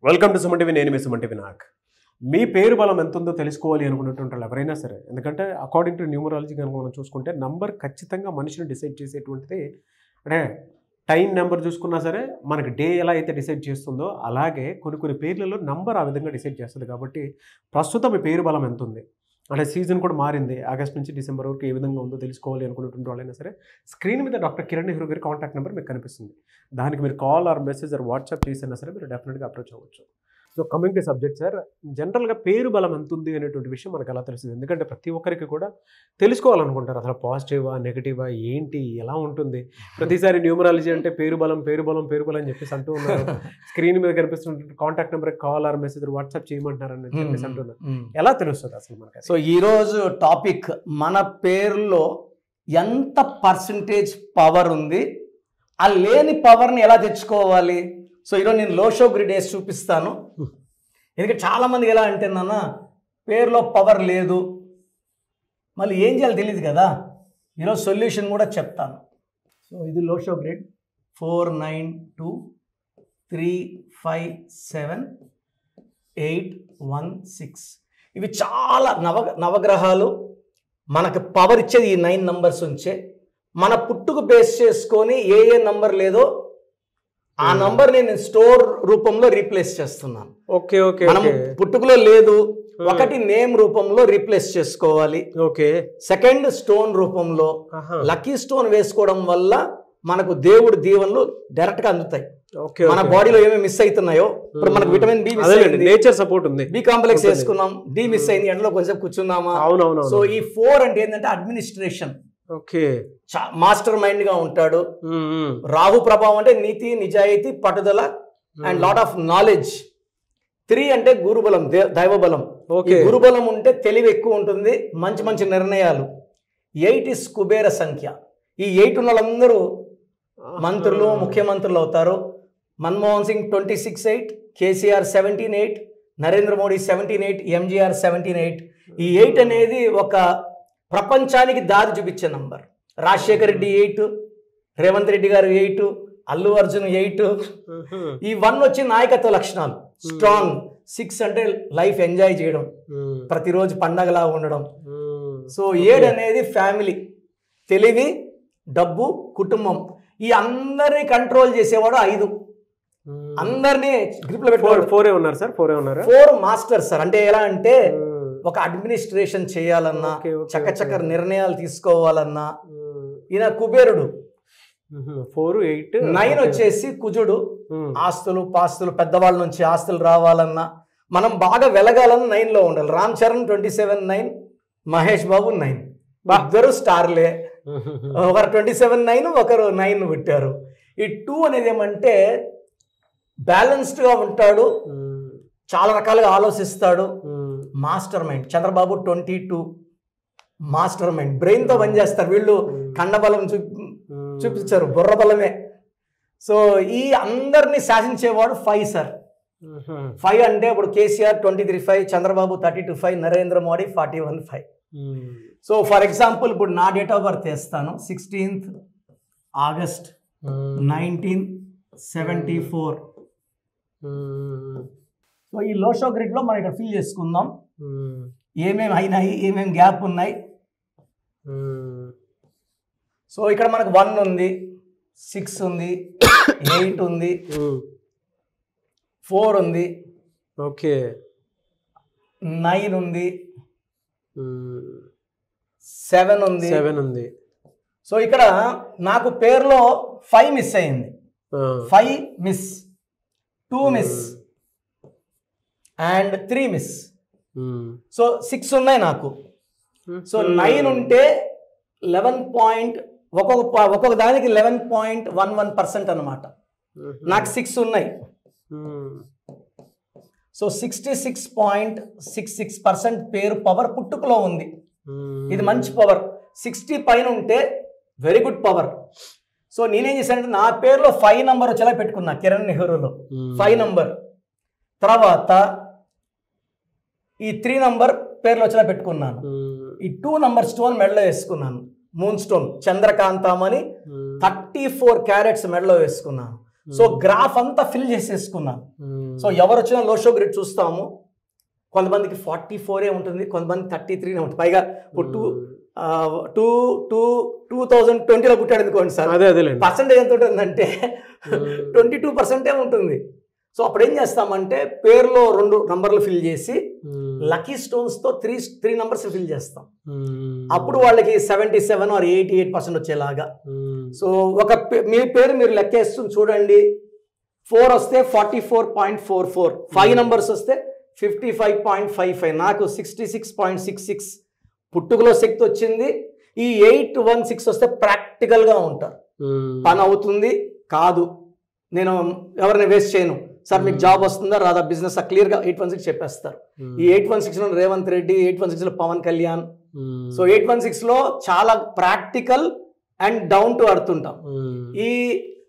Welcome to Suman TV. నేను మీ Suman TV. మీ పేరు బలం ఎంత ఉందో తెలుసుకోవాలి అనుకున్నటువంటి వాళ్ళు ఎవరైనా సరే, ఎందుకంటే అకార్డింగ్ టు న్యూమరాలజీ కనుక మనం చూసుకుంటే నంబర్ ఖచ్చితంగా మనిషిని డిసైడ్ చేసేటువంటిది. అంటే టైం నెంబర్ చూసుకున్నా సరే మనకి డే ఎలా అయితే డిసైడ్ చేస్తుందో అలాగే కొన్ని పేర్లలో నంబర్ ఆ విధంగా డిసైడ్ చేస్తుంది. కాబట్టి ప్రస్తుతం మీ పేరు బలం ఎంత ఉంది అంటే సీజన్ కూడా మారింది, ఆగస్ట్ నుంచి డిసెంబర్ వరకు ఏ విధంగా ఉందో తెలుసుకోవాలి అనుకున్నటువంటి వాళ్ళైనా సరే స్క్రీన్ మీద డాక్టర్ కిరణ్ నెహ్రూ గారి కాంటాక్ట్ నెంబర్ మీకు కనిపిస్తుంది. దానికి మీరు call or message or WhatsApp చేసినా సరే మీరు డెఫినెట్గా అప్రోచ్ అవ్వచ్చు. So coming to subject sir, జనరల్గా పేరు బలం ఎంత ఉంది అనేటువంటి విషయం మనకు ఎలా తెలుస్తుంది? ఎందుకంటే ప్రతి ఒక్కరికి కూడా తెలుసుకోవాలనుకుంటారు, అసలు పాజిటివా నెగిటివా ఏంటి ఎలా ఉంటుంది. ప్రతిసారి న్యూమరాలజీ అంటే పేరు బలం అని చెప్పేసి అంటూ ఉన్నారు. స్క్రీన్ మీద కనిపిస్తున్న contact number call or message WhatsApp చేయమంటున్నారు అని చెప్పేసి అంటున్నారు. ఎలా తెలుస్తుంది అసలు మనకి? సో ఈరోజు టాపిక్ మన పేరులో ఎంత పర్సంటేజ్ పవర్ ఉంది, ఆ లేని పవర్ని ఎలా తెచ్చుకోవాలి. సో ఈరోజు నేను లోషో గ్రిడ్ వేసి చూపిస్తాను. ఎందుకంటే చాలామందికి ఎలా అంటే నాన్న పేరులో పవర్ లేదు, మళ్ళీ ఏం చేయాలో తెలియదు కదా. ఈరోజు సొల్యూషన్ కూడా చెప్తాను. సో ఇది లోషో గ్రిడ్ 4 9 2 3 5 7 8 1 6. ఇవి చాలా నవగ్రహాలు మనకు పవర్ ఇచ్చేది ఈ 9 నంబర్స్ ఉంచే. మన పుట్టుకు బేస్ చేసుకొని ఏ నంబర్ లేదో ఆ నంబర్ నేను స్టోర్ రూపంలో రీప్లేస్ చేస్తున్నాను. Okay okay. మనం పుట్టుకలో లేదు, ఒకటి నేమ్ రూపంలో రీప్లేస్ చేసుకోవాలి. ఓకే. సెకండ్ స్టోన్ రూపంలో లక్కీ స్టోన్ వేసుకోవడం వల్ల మనకు దేవుడి దీవెనలు డైరెక్ట్ గా అందుతాయి. మన బాడీలో ఏమేమి మిస్ అవుతున్నాయో, ఇప్పుడు మనకు విటమిన్ బి మిస్ అయింది, నేచర్ సపోర్ట్ ఉంది, బి కాంప్లెక్స్ వేసుకున్నాం, డి మిస్ అయింది, ఎండలో కొంచెం కూర్చున్నామా. సో ఈ 4 అంటే ఏంటంటే అడ్మినిస్ట్రేషన్. ఓకే. మాస్టర్ మైండ్ గా ఉంటాడు. రాహు ప్రభావం అంటే నీతి నిజాయితీ పట్టుదల అండ్ లాట్ ఆఫ్ నాలెడ్జ్. 3 అంటే గురుబలం దైవబలం. గురుబలం ఉంటే తెలివి ఎక్కువ ఉంటుంది, మంచి నిర్ణయాలు. 8 ఇస్ కుబేర సంఖ్య. ఈ 8 ఉన్న వాళ్ళందరూ మంత్రులు ముఖ్యమంత్రులు అవుతారు. మన్మోహన్ సింగ్ 26-8, కేసీఆర్ 17-8, నరేంద్ర మోడీ 17-8, ఎంజీఆర్ 17-8. ఈ 8 అనేది ఒక ప్రపంచానికి దారి చూపించే నంబర్. రాజశేఖర్ రెడ్డి 8, రేవంత్ రెడ్డి గారు 8, అల్లు అర్జున్ 8. ఈ 1 వచ్చి నాయకత్వ లక్షణాలు, స్ట్రాంగ్. 6 అంటే లైఫ్ ఎంజాయ్ చేయడం, ప్రతిరోజు పండగలా ఉండడం. సో 7 అనేది ఫ్యామిలీ, తెలివి, డబ్బు, కుటుంబం. ఈ అందరినీ కంట్రోల్ చేసేవాడు 5. అందరినీ గ్రిప్ లో పెట్టుకోవాలి. 4 మాస్టర్ సార్. అంటే ఎలా అంటే ఒక అడ్మినిస్ట్రేషన్ చేయాలన్నా, చక్కచక్క నిర్ణయాలు తీసుకోవాలన్నా ఈయన కుబేరుడు. 4 8 9 వచ్చేసి కుజుడు. ఆస్తులు పాస్తులు, పెద్దవాళ్ళ నుంచి ఆస్తులు రావాలన్నా, మనం బాగా వెలగాలన్నా 9 లో ఉండాలి. రామ్ చరణ్ 27-9, మహేష్ బాబు 9. ఇద్దరు స్టార్లే. ఒకరు 27-9, ఒకరు 9 పెట్టారు. ఈ 2 అనేది ఏమంటే బ్యాలెన్స్డ్ గా ఉంటాడు, చాలా రకాలుగా ఆలోచిస్తాడు, master mind. Chandrababu 22, master mind, brain తో పనిచేస్తారు. వీళ్ళు కండబలం చూపించారు, బుర్ర బలమే. సో ఈ అందరినీ శాసించేవాడు 5 సార్. 5 అంటే ఇప్పుడు KCR 23-5, Chandrababu 32-5, Narendra Modi 41-5. So for example ఇప్పుడు నా డేట్ ఆఫ్ బర్త్ వేస్తాను. 16th August 1974. సో ఈ లోషో గ్రిడ్ లో మనం ఇక్కడ ఫిల్ చేసుకుందాం ఏమేమి అయినాయి, ఏమేమి గ్యాప్ ఉన్నాయి. సో ఇక్కడ మనకు 1 ఉంది, 6 ఉంది, 8 ఉంది, 4 ఉంది, ఓకే, 9 ఉంది, 7 ఉంది. సో ఇక్కడ నాకు పేరులో 5 మిస్ అయింది. 5 miss, 2 miss and 3 miss. So 6 ఉన్నాయి నాకు. సో 9 ఉంటే 11 ఒక్కొక్క దానికి 11.11% అనమాట. నాకు 6 ఉన్నాయి. సో 66.66% పేరు పవర్ పుట్టుకలో ఉంది. ఇది మంచి పవర్. 60 పైన ఉంటే వెరీ గుడ్ పవర్. సో నేనేం చేశానంటే నా పేరులో 5 నంబర్ వచ్చేలా పెట్టుకున్నా. కిరణ్ నెహ్రూలో 5 నంబర్. తర్వాత ఈ 3 నంబర్ పేర్లో వచ్చేలా పెట్టుకున్నాను. ఈ 2 నంబర్ స్టోన్ మెడలో వేసుకున్నాను. మూన్ స్టోన్ చంద్రకాంతం అని 34 క్యారెట్స్ మెడలో వేసుకున్నాను. సో గ్రాఫ్ అంతా ఫిల్ చేసేసుకున్నాను. సో ఎవరు వచ్చినా లో షో గ్రిడ్ చూస్తాము, కొంతమందికి 44 ఉంటుంది, కొంతమంది 33 ఉంటుంది. పైగా ఇప్పుడు 2020లో పుట్టాడు అనుకోండి సార్, పర్సెంటేజ్ ఎంత ఉంటుందంటే 22% ఉంటుంది. సో అప్పుడు ఏం చేస్తామంటే పేరులో 2 నంబర్లు ఫిల్ చేసి లక్కీ స్టోన్స్ తో 3 నంబర్స్ ఫిల్ చేస్తాం. అప్పుడు వాళ్ళకి 77 or 88% వచ్చేలాగా. సో మీ పేరు మీరు లెక్కేస్తూ చూడండి, 4 వస్తే 44.44, 5 నంబర్స్ వస్తే 55.55, నాకు 66.66 పుట్టుకలో శక్తి వచ్చింది. ఈ 816 వస్తే ప్రాక్టికల్గా ఉంటారు, పని అవుతుంది కాదు, నేను ఎవరిని వేస్ట్ చేయను సార్, మీకు జాబ్ వస్తుందా రాదా బిజినెస్ క్లియర్గా 816 చెప్పేస్తారు. ఈ 816లో రేవంత్ రెడ్డి, 816లో పవన్ కళ్యాణ్. సో 816లో చాలా practical and down to earth ఉంటాం. ఈ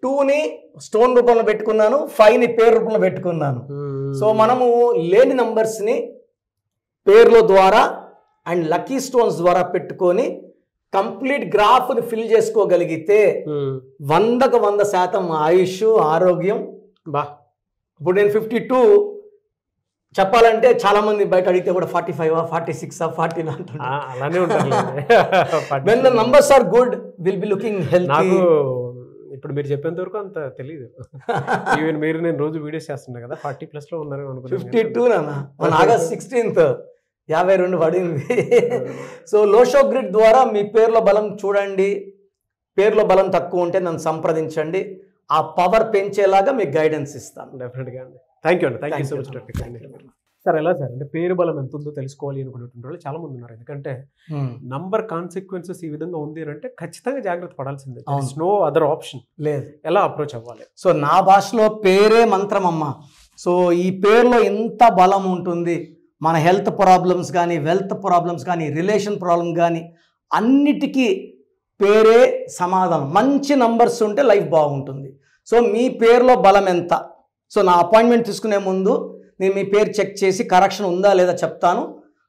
2ని స్టోన్ రూపంలో పెట్టుకున్నాను, 5ని పేరు రూపంలో పెట్టుకున్నాను. సో మనము లేని నంబర్స్ని పేర్ల ద్వారా అండ్ లక్కీ స్టోన్స్ ద్వారా పెట్టుకొని కంప్లీట్ గ్రాఫ్ని ఫిల్ చేసుకోగలిగితే 100కు 100% ఆయుష్, ఆరోగ్యం. ఇప్పుడు నేను 52 చెప్పాలంటే చాలా మంది బయట అడిగితే కూడా 45, 46, 40 అలానే ఉంటారు. when the numbers are good will be looking healthy. ఇప్పుడు మీరు చెప్పేంత వరకు అంత తెలియదు. ఈవెన్ మీరు నేను రోజు వీడియోస్ చేస్తున్నా కదా, 40+ లో ఉన్నారు అనుకుంటున్నాను. 52 మన ఆగస్ట్ 16th 52 పడింది. సో లోషో గ్రిడ్ ద్వారా మీ పేర్ల బలం చూడండి, పేర్ల బలం తక్కువ ఉంటే నన్ను సంప్రదించండి, ఆ పవర్ పెంచేలాగా మీకు గైడెన్స్ ఇస్తాను. డెఫినెట్గా అండి. థ్యాంక్ యూ అండి. Thank you so much doctor. Sir ఎలా సార్ అంటే పేరు బలం ఎంత ఉందో తెలుసుకోవాలి అనుకునేటువంటి వాళ్ళు చాలా మంది ఉన్నారు. ఎందుకంటే నంబర్ కాన్సిక్వెన్సెస్ ఈ విధంగా ఉంది అని అంటే ఖచ్చితంగా జాగ్రత్త పడాల్సిందే, నో అదర్ ఆప్షన్ లేదు. ఎలా అప్రోచ్ అవ్వాలి? సో నా భాషలో పేరే మంత్రం అమ్మ. సో ఈ పేరులో ఎంత బలం ఉంటుంది, మన హెల్త్ ప్రాబ్లమ్స్ కానీ, వెల్త్ ప్రాబ్లమ్స్ కానీ, రిలేషన్ ప్రాబ్లమ్ కానీ అన్నిటికీ పేరే సమాధానం. మంచి నంబర్స్ ఉంటే లైఫ్ బాగుంటుంది. సో మీ పేరులో బలం ఎంత? సో నా అపాయింట్మెంట్ తీసుకునే ముందు నేను మీ పేరు చెక్ చేసి కరెక్షన్ ఉందా లేదా చెప్తాను.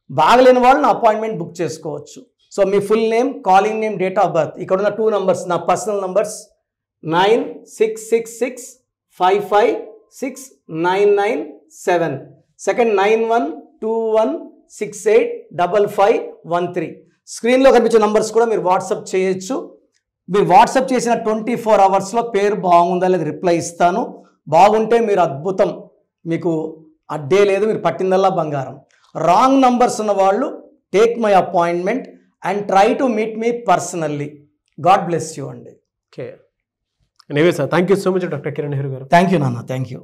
బాగలేని వాళ్ళు నా అపాయింట్మెంట్ బుక్ చేసుకోవచ్చు. So me full name, calling name, date of birth, ఇక్కడ ఉన్న 2 నంబర్స్ నా పర్సనల్ నంబర్స్ 9666556997, సెకండ్ 9121685513. స్క్రీన్లో కనిపించే నంబర్స్ కూడా మీరు వాట్సాప్ చేయొచ్చు. మీరు వాట్సాప్ చేసిన 24 అవర్స్లో పేరు బాగుందా లేదా రిప్లై ఇస్తాను. బాగుంటే మీరు అద్భుతం, మీకు అడ్డే లేదు, మీరు పట్టిందల్లా బంగారం. రాంగ్ నంబర్స్ ఉన్న వాళ్ళు take my appointment and try to meet me personally. God bless you అండి. Okay, anyway sir, thank you so much doctor Kiran Nehru గారు. థ్యాంక్ యూ నాన్న, థ్యాంక్ యూ.